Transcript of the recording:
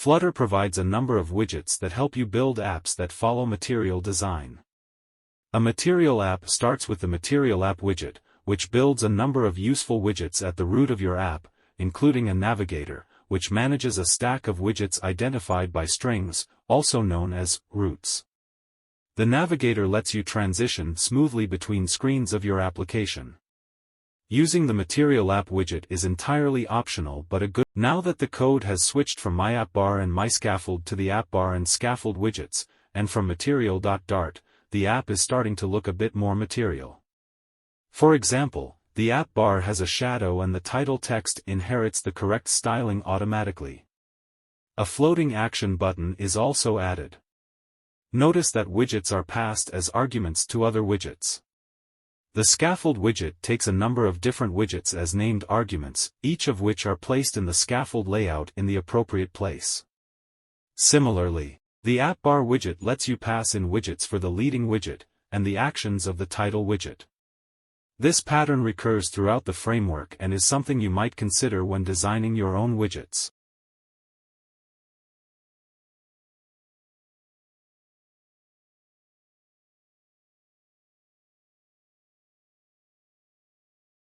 Flutter provides a number of widgets that help you build apps that follow Material design. A Material app starts with the Material app widget, which builds a number of useful widgets at the root of your app, including a navigator, which manages a stack of widgets identified by strings, also known as roots. The navigator lets you transition smoothly between screens of your application. Using the Material app widget is entirely optional but a good. Now that the code has switched from MyAppBar and MyScaffold to the AppBar and Scaffold widgets, and from Material.Dart, the app is starting to look a bit more material. For example, the app bar has a shadow and the title text inherits the correct styling automatically. A floating action button is also added. Notice that widgets are passed as arguments to other widgets. The Scaffold widget takes a number of different widgets as named arguments, each of which are placed in the scaffold layout in the appropriate place. Similarly, the AppBar widget lets you pass in widgets for the leading widget, and the actions of the title widget. This pattern recurs throughout the framework and is something you might consider when designing your own widgets.